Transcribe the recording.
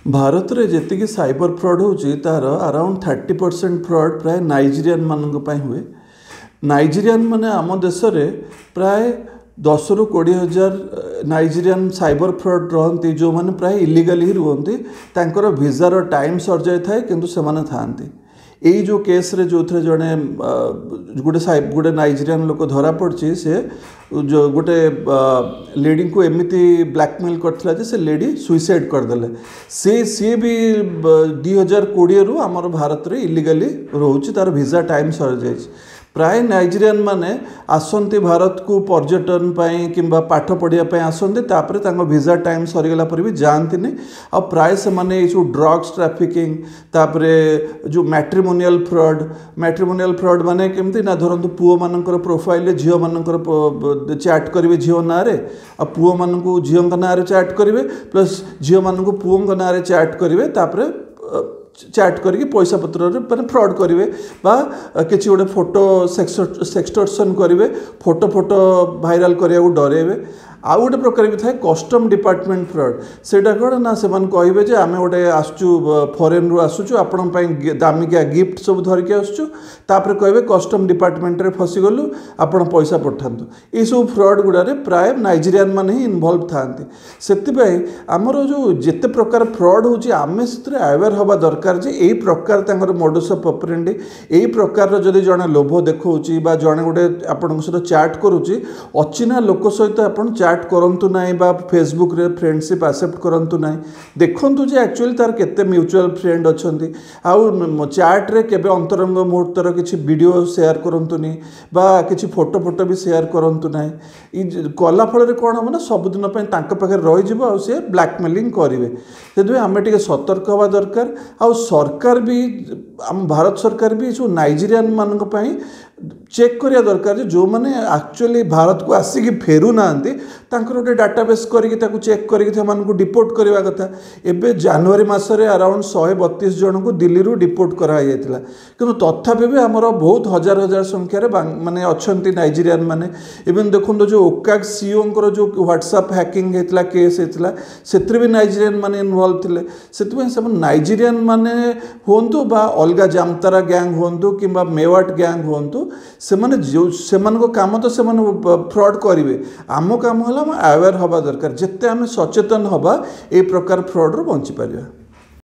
भारत रे जेतिकी cyber fraud होची तार अराउंड 30% फ्रॉड प्राय नाइजीरियन मानक पई हुए। नाइजीरियन माने आम देश रे प्राय 10 ରୁ 20 हजार नाइजीरियन साइबर फ्रॉड रहती जो माने प्राय इलीगल ही रुहती तांकर वीजार टाइम सर जाए थाए किंतु से माने थांती। यही जो केस रे जो थे जड़े गोटे नाइजीरियन लोक धरा पड़ी से जो गोटे लेडी को एमती ब्लैकमेल करथिला जे से लेडी सुइसाइड करदेले। सी भी 2020 रु आमर भारत रे इलीगली रोची तार वीजा टाइम सर जाए। प्राय नाइजीरियन माने आसंती भारत को पर्यटन पाई किंबा पाठ पढ़िया पाई आसंती तापरे तांको वीजा टाइम सरीगला पर भी जानती नहीं। आ प्राय से माने ये ड्रग्स ट्रैफिकिंग तापरे जो मैट्रिमोनियल फ्रॉड माने केमती ना धरंतु पुओ मानकर प्रोफाइल झियो मानकर चैट करेंगे झियो ना रे आ पुओ मानकु झियो ना रे चैट करेंगे प्लस झियो मानकु पुओ ना रे चैट करेंगे तापरे चैट करके पैसा पत्र मैंने फ्रॉड करेंगे किसी गोटे फोटो सेक्सटर्सन करेंगे फोटो भाइराल करने को डरेबे। आउ गोटे प्रकार भी थाए कस्टम डिपार्टमेंट फ्रॉड सेटा कौन ना से कहे जे आम गोटे आसचु फॉरेन रु आसुचु आपण दामिकिया गिफ्ट सब धरिकी आसचु तापर कहे कस्टम डिपार्टमेंट रे फसीगलु आपण पैसा पठातु। ये सब फ्रॉड गुड़ारे प्राय नाइजीरियन माने ही इनवॉल्व थांती। सेतिपई आमर जो जेते प्रकार फ्रॉड होची आमे सेतरे अवेयर हवा दरकार जे एई प्रकार तांगर मोडस ऑफ ऑपरेंडी एई प्रकार जदि जणे लोभ देखौची बा जणे गोटे आपण सहित चैट करूची अचिना लोक सहित आपण चैट करंतु नाही बा फेसबुक रे फ्रेंडशिप एक्सेप्ट करंतु नाही। देखंतु जे एक्चुअली तार केते म्यूचुअल फ्रेंड अछंती आउ चैट रे केबे अंतरंग मुहूर्तर किछि वीडियो शेयर करंतु नी बा किछि फोटो भी शेयर करंतु नाही। इ कला फल रे कोन हम ना सब दिन पय तांका पाखे रहि जिवो आ से ब्लैकमेलिंग करिवे। तेदु आमे टिके सतर्क हवा दरकार। आ सरकार भी हम भारत सरकार भी जो नाइजीरियन मानक पय चेक करिया दरकार जो माने एक्चुअली भारत को आसिक फेरू नांती तांकर गोटे डाटाबेस करके चेक करके डिपोर्ट करवा कथा। एबे जनवरी मासरे अराउंड 132 जन को दिल्ली रू डिपोर्ट करा जायतिला किंतु तथापि भी आमर बहुत हजार हजार संख्यार माने अच्छी नाइजीरियन माने। इवन देखो जो ओकाग सीओ जो व्हाट्सएप हैकिंग होता केस होता से भी नाइजीरियन माने इनवॉल्व थिले। से नाइजीरियन माने हुंतु बा अलगा जामतारा गैंग हुंतु किंबा मेवाट गैंग हुंतु से काम तो से फ्रॉड करेंगे। आम काम है अवेयर हवा दरकार जिते आम सचेतन हवा ए प्रकार फ्रॉड रू बंची पारिबा।